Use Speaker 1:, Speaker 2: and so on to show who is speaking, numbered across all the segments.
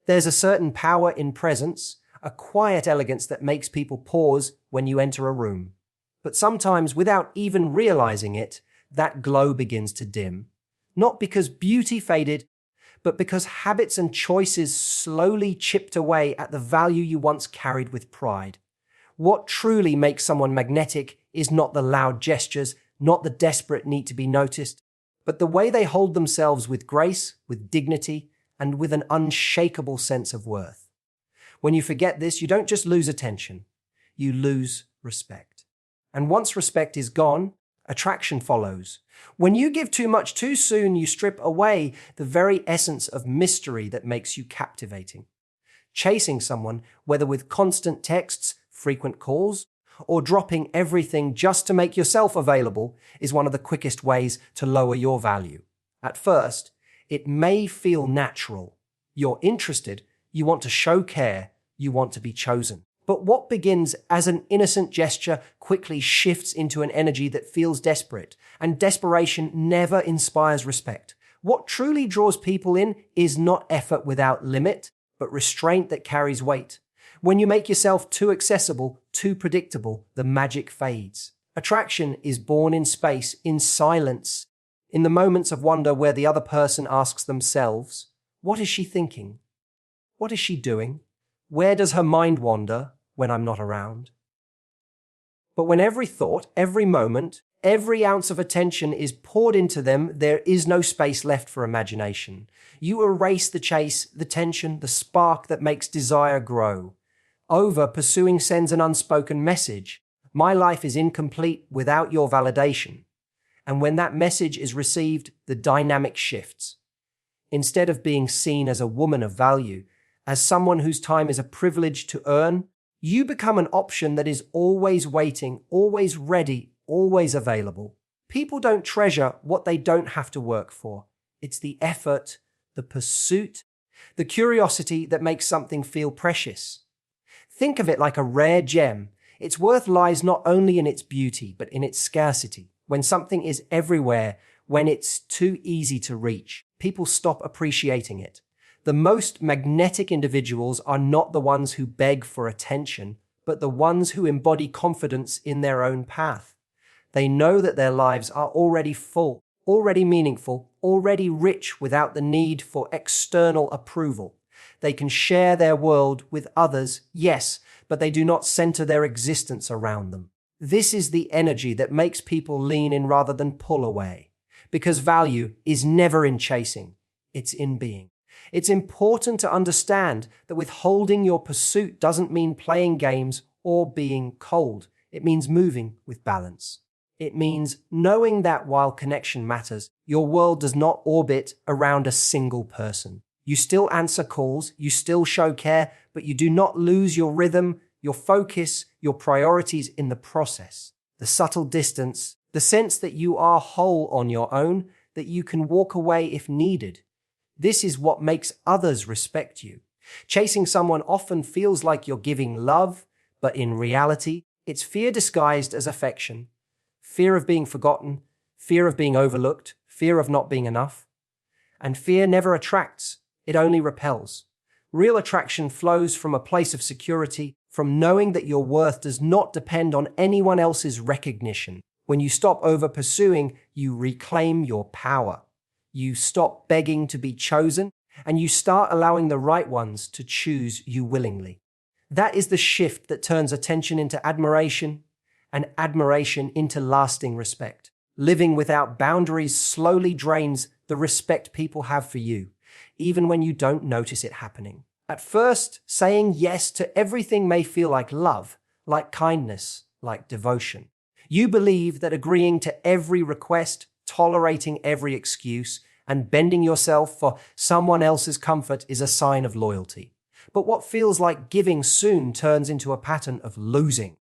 Speaker 1: There's a certain power in presence, a quiet elegance that makes people pause when you enter a room. But sometimes, without even realizing it, that glow begins to dim. Not because beauty faded, but because habits and choices slowly chipped away at the value you once carried with pride. What truly makes someone magnetic is not the loud gestures, not the desperate need to be noticed, but the way they hold themselves with grace, with dignity, and with an unshakable sense of worth. When you forget this, you don't just lose attention, you lose respect. And once respect is gone, attraction follows. When you give too much too soon, you strip away the very essence of mystery that makes you captivating. Chasing someone, whether with constant texts, frequent calls, or dropping everything just to make yourself available, is one of the quickest ways to lower your value. At first, it may feel natural. You're interested, you want to show care, you want to be chosen. But what begins as an innocent gesture quickly shifts into an energy that feels desperate, and desperation never inspires respect. What truly draws people in is not effort without limit, but restraint that carries weight. When you make yourself too accessible, too predictable, the magic fades. Attraction is born in space, in silence, in the moments of wonder where the other person asks themselves, what is she thinking? What is she doing? Where does her mind wander when I'm not around? But when every thought, every moment, every ounce of attention is poured into them, there is no space left for imagination. You erase the chase, the tension, the spark that makes desire grow. Over pursuing sends an unspoken message. My life is incomplete without your validation. And when that message is received, the dynamic shifts. Instead of being seen as a woman of value, as someone whose time is a privilege to earn, you become an option that is always waiting, always ready, always available. People don't treasure what they don't have to work for. It's the effort, the pursuit, the curiosity that makes something feel precious. Think of it like a rare gem. Its worth lies not only in its beauty, but in its scarcity. When something is everywhere, when it's too easy to reach, people stop appreciating it. The most magnetic individuals are not the ones who beg for attention, but the ones who embody confidence in their own path. They know that their lives are already full, already meaningful, already rich without the need for external approval. They can share their world with others, yes, but they do not center their existence around them. This is the energy that makes people lean in rather than pull away. Because value is never in chasing, it's in being. It's important to understand that withholding your pursuit doesn't mean playing games or being cold. It means moving with balance. It means knowing that while connection matters, your world does not orbit around a single person. You still answer calls, you still show care, but you do not lose your rhythm, your focus, your priorities in the process. The subtle distance, the sense that you are whole on your own, that you can walk away if needed. This is what makes others respect you. Chasing someone often feels like you're giving love, but in reality, it's fear disguised as affection. Fear of being forgotten, fear of being overlooked, fear of not being enough. And fear never attracts, it only repels. Real attraction flows from a place of security, from knowing that your worth does not depend on anyone else's recognition. When you stop over pursuing, you reclaim your power. You stop begging to be chosen, and you start allowing the right ones to choose you willingly. That is the shift that turns attention into admiration, and admiration into lasting respect. Living without boundaries slowly drains the respect people have for you, even when you don't notice it happening. At first, saying yes to everything may feel like love, like kindness, like devotion. You believe that agreeing to every request, tolerating every excuse, and bending yourself for someone else's comfort is a sign of loyalty. But what feels like giving soon turns into a pattern of losing.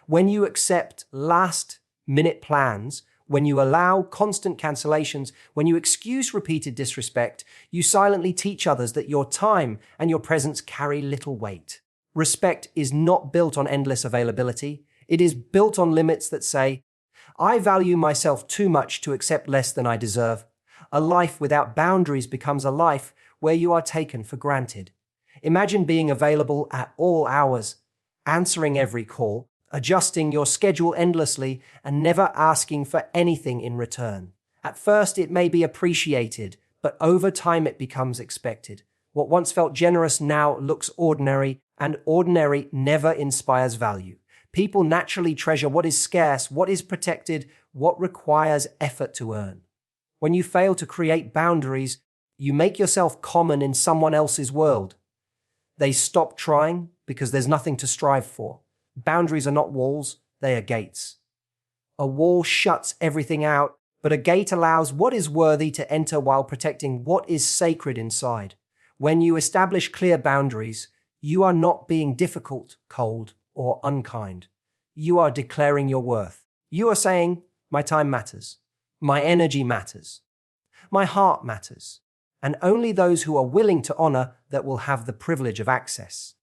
Speaker 1: When you accept last-minute plans, when you allow constant cancellations, when you excuse repeated disrespect, you silently teach others that your time and your presence carry little weight. Respect is not built on endless availability. It is built on limits that say, I value myself too much to accept less than I deserve. A life without boundaries becomes a life where you are taken for granted. Imagine being available at all hours, answering every call, adjusting your schedule endlessly, and never asking for anything in return. At first, it may be appreciated, but over time it becomes expected. What once felt generous now looks ordinary, and ordinary never inspires value. People naturally treasure what is scarce, what is protected, what requires effort to earn. When you fail to create boundaries, you make yourself common in someone else's world. They stop trying because there's nothing to strive for. Boundaries are not walls, they are gates. A wall shuts everything out, but a gate allows what is worthy to enter while protecting what is sacred inside. When you establish clear boundaries, you are not being difficult, cold, or unkind. You are declaring your worth. You are saying, my time matters. My energy matters. My heart matters. And only those who are willing to honor that will have the privilege of access.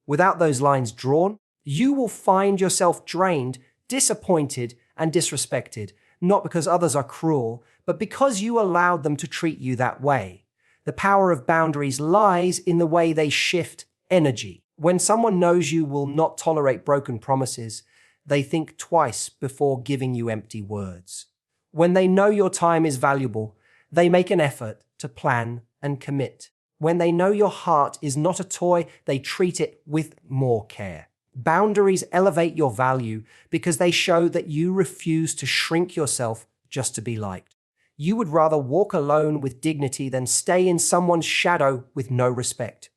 Speaker 1: Without those lines drawn, you will find yourself drained, disappointed, and disrespected, not because others are cruel, but because you allowed them to treat you that way. The power of boundaries lies in the way they shift energy. When someone knows you will not tolerate broken promises, they think twice before giving you empty words. When they know your time is valuable, they make an effort to plan and commit. When they know your heart is not a toy, they treat it with more care. Boundaries elevate your value because they show that you refuse to shrink yourself just to be liked. You would rather walk alone with dignity than stay in someone's shadow with no respect.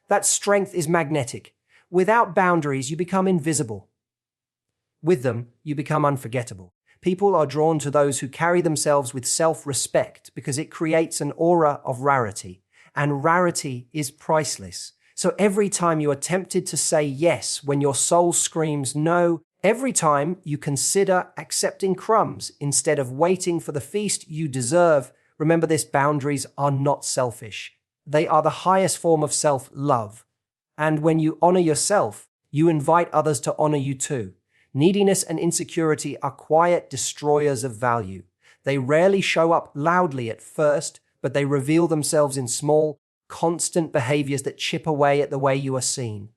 Speaker 1: That strength is magnetic. Without boundaries, you become invisible. With them, you become unforgettable. People are drawn to those who carry themselves with self-respect because it creates an aura of rarity, and rarity is priceless. So every time you are tempted to say yes when your soul screams no, every time you consider accepting crumbs instead of waiting for the feast you deserve, remember this: boundaries are not selfish. They are the highest form of self-love. And when you honor yourself, you invite others to honor you too. Neediness and insecurity are quiet destroyers of value. They rarely show up loudly at first, but they reveal themselves in small, constant behaviors that chip away at the way you are seen.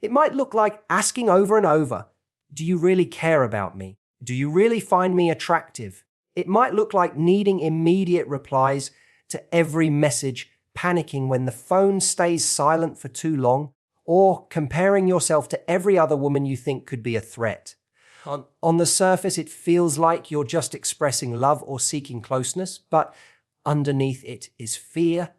Speaker 1: It might look like asking over and over, do you really care about me? Do you really find me attractive? It might look like needing immediate replies to every message, panicking when the phone stays silent for too long, or comparing yourself to every other woman you think could be a threat. On the surface, it feels like you're just expressing love or seeking closeness, but underneath it is fear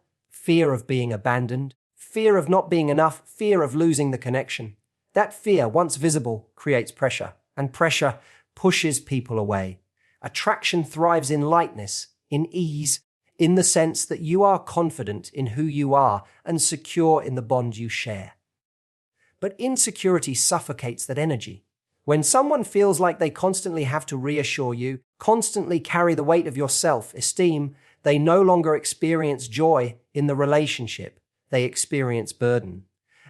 Speaker 1: of being abandoned, fear of not being enough, fear of losing the connection. That fear, once visible, creates pressure, and pressure pushes people away. Attraction thrives in lightness, in ease, in the sense that you are confident in who you are and secure in the bond you share. But insecurity suffocates that energy. When someone feels like they constantly have to reassure you, constantly carry the weight of your self-esteem, they no longer experience joy in the relationship. They experience burden.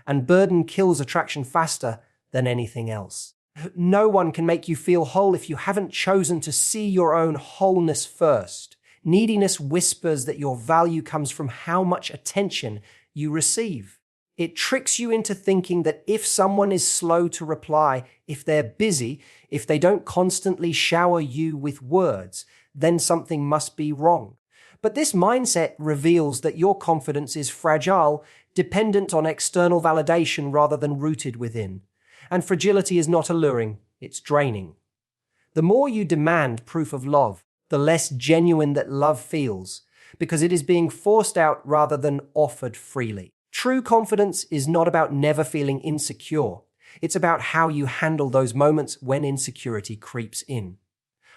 Speaker 1: And burden kills attraction faster than anything else. No one can make you feel whole if you haven't chosen to see your own wholeness first. Neediness whispers that your value comes from how much attention you receive. It tricks you into thinking that if someone is slow to reply, if they're busy, if they don't constantly shower you with words, then something must be wrong. But this mindset reveals that your confidence is fragile, dependent on external validation rather than rooted within. And fragility is not alluring, it's draining. The more you demand proof of love, the less genuine that love feels, because it is being forced out rather than offered freely. True confidence is not about never feeling insecure. It's about how you handle those moments when insecurity creeps in.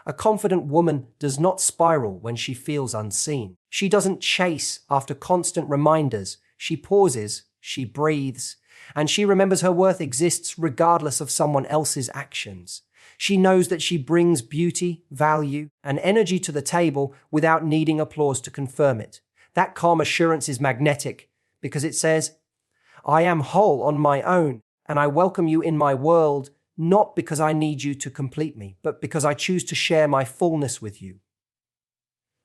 Speaker 1: A confident woman does not spiral when she feels unseen. She doesn't chase after constant reminders. She pauses, she breathes, and she remembers her worth exists regardless of someone else's actions. She knows that she brings beauty, value, and energy to the table without needing applause to confirm it. That calm assurance is magnetic because it says, I am whole on my own, and I welcome you in my world, not because I need you to complete me, but because I choose to share my fullness with you.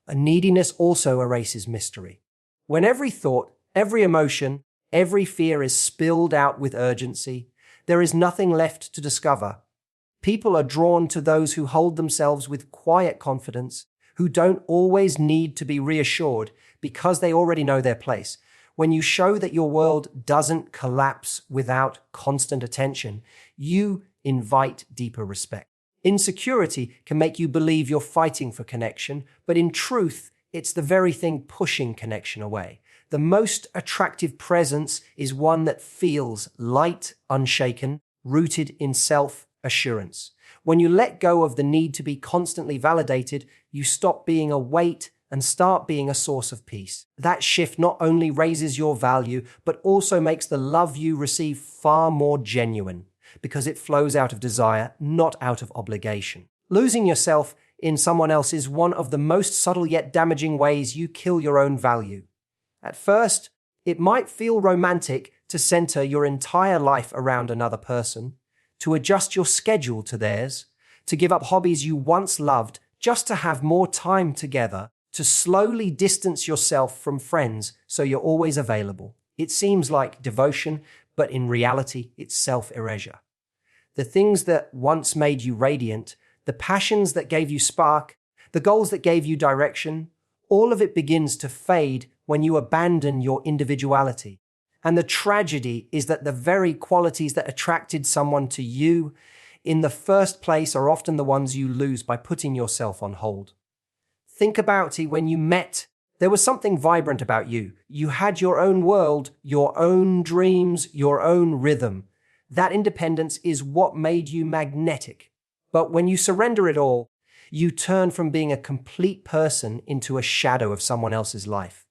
Speaker 1: A neediness also erases mystery. When every thought, every emotion, Every fear is spilled out with urgency. There is nothing left to discover. People are drawn to those who hold themselves with quiet confidence, who don't always need to be reassured because they already know their place. When you show that your world doesn't collapse without constant attention, you invite deeper respect. Insecurity can make you believe you're fighting for connection, but in truth, it's the very thing pushing connection away. The most attractive presence is one that feels light, unshaken, rooted in self-assurance. When you let go of the need to be constantly validated, you stop being a weight and start being a source of peace. That shift not only raises your value, but also makes the love you receive far more genuine, because it flows out of desire, not out of obligation. Losing yourself in someone else is one of the most subtle yet damaging ways you kill your own value. At first, it might feel romantic to center your entire life around another person, to adjust your schedule to theirs, to give up hobbies you once loved just to have more time together, to slowly distance yourself from friends so you're always available. It seems like devotion, but in reality, it's self-erasure. The things that once made you radiant, the passions that gave you spark, the goals that gave you direction, all of it begins to fade when you abandon your individuality. And the tragedy is that the very qualities that attracted someone to you in the first place are often the ones you lose by putting yourself on hold. Think about it. When you met, there was something vibrant about you. You had your own world, your own dreams, your own rhythm. That independence is what made you magnetic. But when you surrender it all, you turn from being a complete person into a shadow of someone else's life.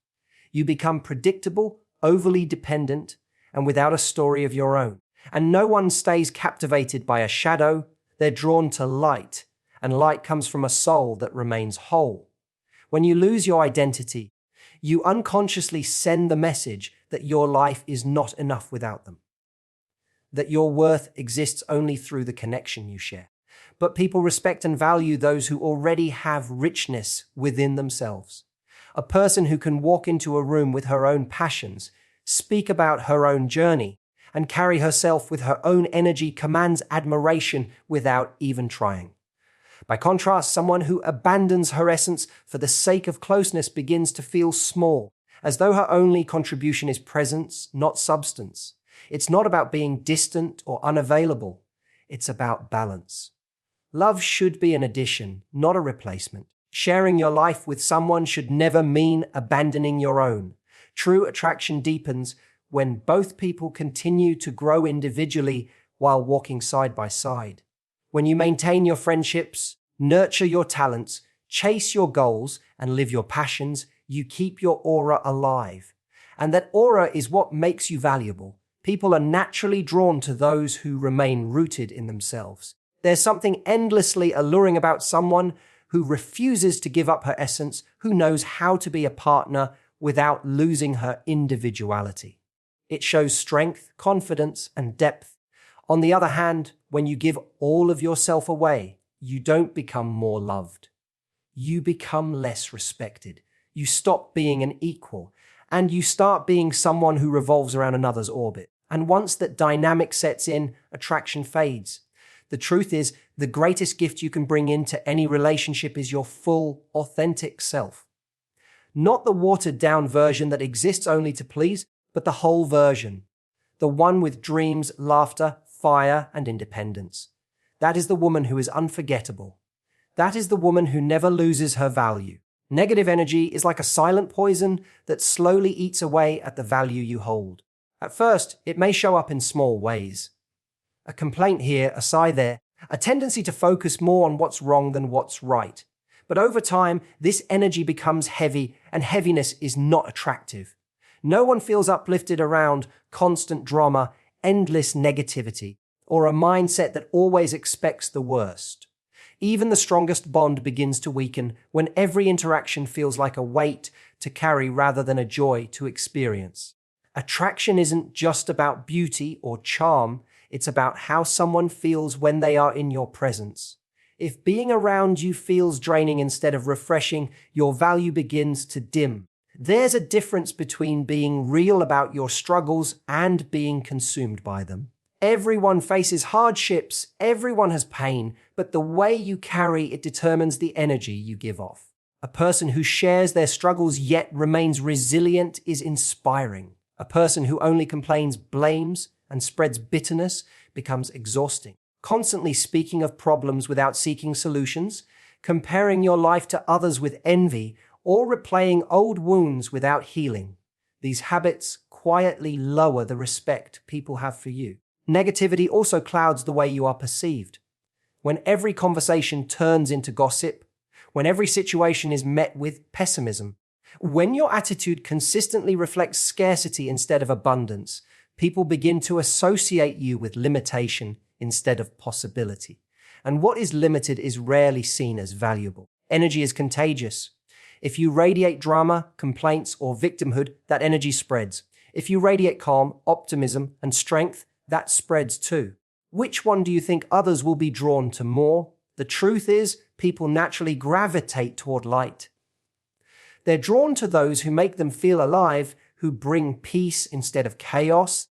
Speaker 1: You become predictable, overly dependent, and without a story of your own. And no one stays captivated by a shadow. They're drawn to light, and light comes from a soul that remains whole. When you lose your identity, you unconsciously send the message that your life is not enough without them, that your worth exists only through the connection you share. But people respect and value those who already have richness within themselves. A person who can walk into a room with her own passions, speak about her own journey, and carry herself with her own energy commands admiration without even trying. By contrast, someone who abandons her essence for the sake of closeness begins to feel small, as though her only contribution is presence, not substance. It's not about being distant or unavailable. It's about balance. Love should be an addition, not a replacement. Sharing your life with someone should never mean abandoning your own. True attraction deepens when both people continue to grow individually while walking side by side. When you maintain your friendships, nurture your talents, chase your goals, and live your passions, you keep your aura alive. And that aura is what makes you valuable. People are naturally drawn to those who remain rooted in themselves. There's something endlessly alluring about someone who refuses to give up her essence, who knows how to be a partner without losing her individuality. It shows strength, confidence, and depth. On the other hand, when you give all of yourself away, you don't become more loved. You become less respected. You stop being an equal, and you start being someone who revolves around another's orbit. And once that dynamic sets in, attraction fades. The truth is, the greatest gift you can bring into any relationship is your full, authentic self. Not the watered-down version that exists only to please, but the whole version. The one with dreams, laughter, fire, and independence. That is the woman who is unforgettable. That is the woman who never loses her value. Negative energy is like a silent poison that slowly eats away at the value you hold. At first, it may show up in small ways. A complaint here, a sigh there, a tendency to focus more on what's wrong than what's right. But over time, this energy becomes heavy, and heaviness is not attractive. No one feels uplifted around constant drama, endless negativity, or a mindset that always expects the worst. Even the strongest bond begins to weaken when every interaction feels like a weight to carry rather than a joy to experience. Attraction isn't just about beauty or charm. It's about how someone feels when they are in your presence. If being around you feels draining instead of refreshing, your value begins to dim. There's a difference between being real about your struggles and being consumed by them. Everyone faces hardships, everyone has pain, but the way you carry it determines the energy you give off. A person who shares their struggles yet remains resilient is inspiring. A person who only complains, blames, and spreads bitterness becomes exhausting. Constantly speaking of problems without seeking solutions, comparing your life to others with envy, or replaying old wounds without healing. These habits quietly lower the respect people have for you. Negativity also clouds the way you are perceived. When every conversation turns into gossip, when every situation is met with pessimism, when your attitude consistently reflects scarcity instead of abundance, people begin to associate you with limitation instead of possibility. And what is limited is rarely seen as valuable. Energy is contagious. If you radiate drama, complaints, or victimhood, that energy spreads. If you radiate calm, optimism, and strength, that spreads too. Which one do you think others will be drawn to more? The truth is, people naturally gravitate toward light. They're drawn to those who make them feel alive, who bring peace instead of chaos,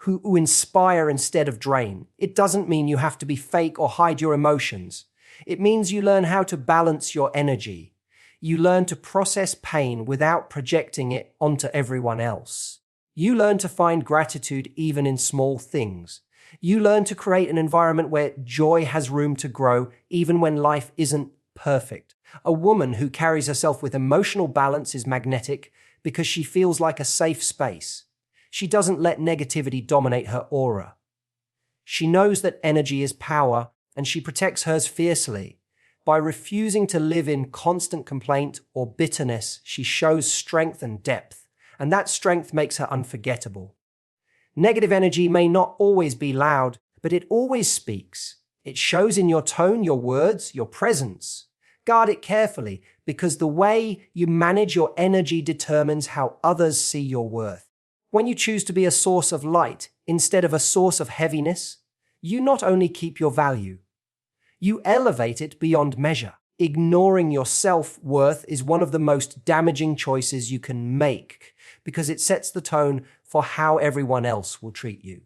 Speaker 1: who inspire instead of drain. It doesn't mean you have to be fake or hide your emotions. It means you learn how to balance your energy. You learn to process pain without projecting it onto everyone else. You learn to find gratitude even in small things. You learn to create an environment where joy has room to grow even when life isn't perfect. A woman who carries herself with emotional balance is magnetic because she feels like a safe space. She doesn't let negativity dominate her aura. She knows that energy is power, and she protects hers fiercely. By refusing to live in constant complaint or bitterness, she shows strength and depth, and that strength makes her unforgettable. Negative energy may not always be loud, but it always speaks. It shows in your tone, your words, your presence. Guard it carefully, because the way you manage your energy determines how others see your worth. When you choose to be a source of light instead of a source of heaviness, you not only keep your value, you elevate it beyond measure. Ignoring your self-worth is one of the most damaging choices you can make because it sets the tone for how everyone else will treat you.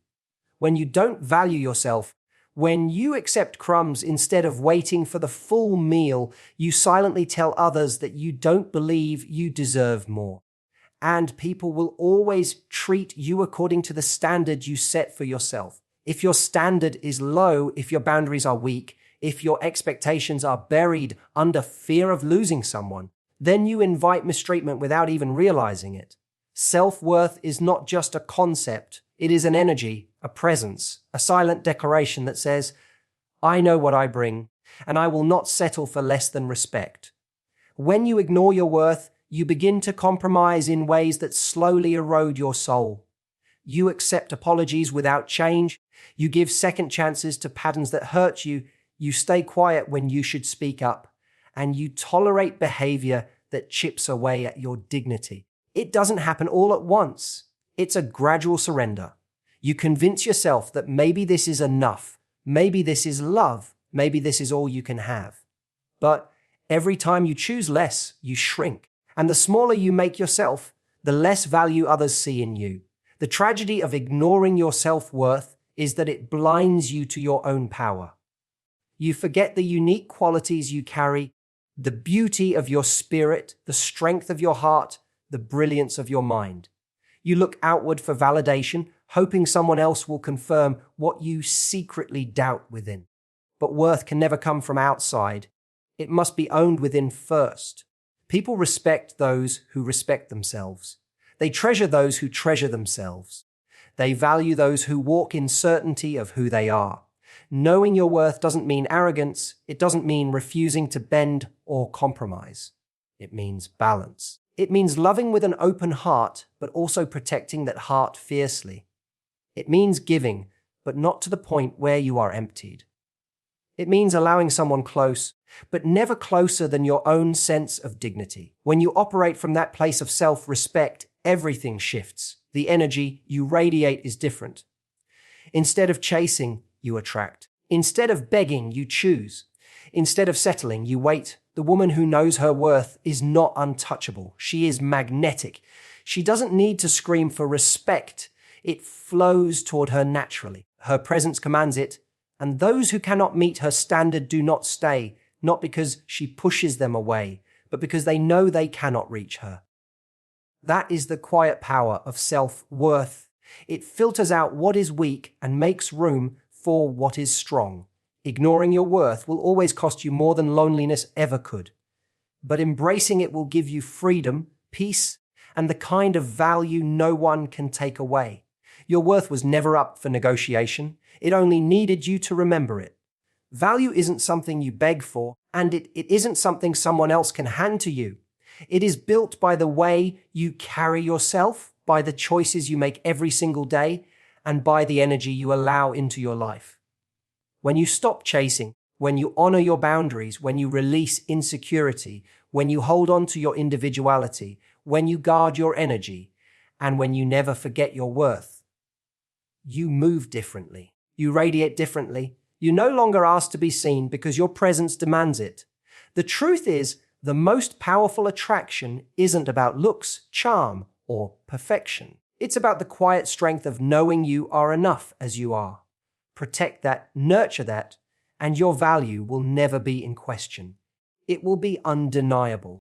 Speaker 1: When you don't value yourself, when you accept crumbs instead of waiting for the full meal, you silently tell others that you don't believe you deserve more. And people will always treat you according to the standard you set for yourself. If your standard is low, if your boundaries are weak, if your expectations are buried under fear of losing someone, then you invite mistreatment without even realizing it. Self-worth is not just a concept, it is an energy, a presence, a silent declaration that says, I know what I bring, and I will not settle for less than respect. When you ignore your worth, you begin to compromise in ways that slowly erode your soul. You accept apologies without change, you give second chances to patterns that hurt you, you stay quiet when you should speak up, and you tolerate behavior that chips away at your dignity. It doesn't happen all at once. It's a gradual surrender. You convince yourself that maybe this is enough, maybe this is love, maybe this is all you can have. But every time you choose less, you shrink. And the smaller you make yourself, the less value others see in you. The tragedy of ignoring your self-worth is that it blinds you to your own power. You forget the unique qualities you carry, the beauty of your spirit, the strength of your heart, the brilliance of your mind. You look outward for validation, hoping someone else will confirm what you secretly doubt within. But worth can never come from outside. It must be owned within first. People respect those who respect themselves. They treasure those who treasure themselves. They value those who walk in certainty of who they are. Knowing your worth doesn't mean arrogance. It doesn't mean refusing to bend or compromise. It means balance. It means loving with an open heart, but also protecting that heart fiercely. It means giving, but not to the point where you are emptied. It means allowing someone close, but never closer than your own sense of dignity. When you operate from that place of self-respect, everything shifts. The energy you radiate is different. Instead of chasing, you attract. Instead of begging, you choose. Instead of settling, you wait The woman who knows her worth is not untouchable. She is magnetic. She doesn't need to scream for respect. It flows toward her naturally. Her presence commands it, and those who cannot meet her standard do not stay, not because she pushes them away, but because they know they cannot reach her. That is the quiet power of self-worth. It filters out what is weak and makes room for what is strong. Ignoring your worth will always cost you more than loneliness ever could. But embracing it will give you freedom, peace, and the kind of value no one can take away. Your worth was never up for negotiation. It only needed you to remember it. Value isn't something you beg for, and it isn't something someone else can hand to you. It is built by the way you carry yourself, by the choices you make every single day, and by the energy you allow into your life. When you stop chasing, when you honor your boundaries, when you release insecurity, when you hold on to your individuality, when you guard your energy, and when you never forget your worth, you move differently. You radiate differently. You no longer ask to be seen because your presence demands it. The truth is, the most powerful attraction isn't about looks, charm, or perfection. It's about the quiet strength of knowing you are enough as you are. Protect that, nurture that, and your value will never be in question. It will be undeniable.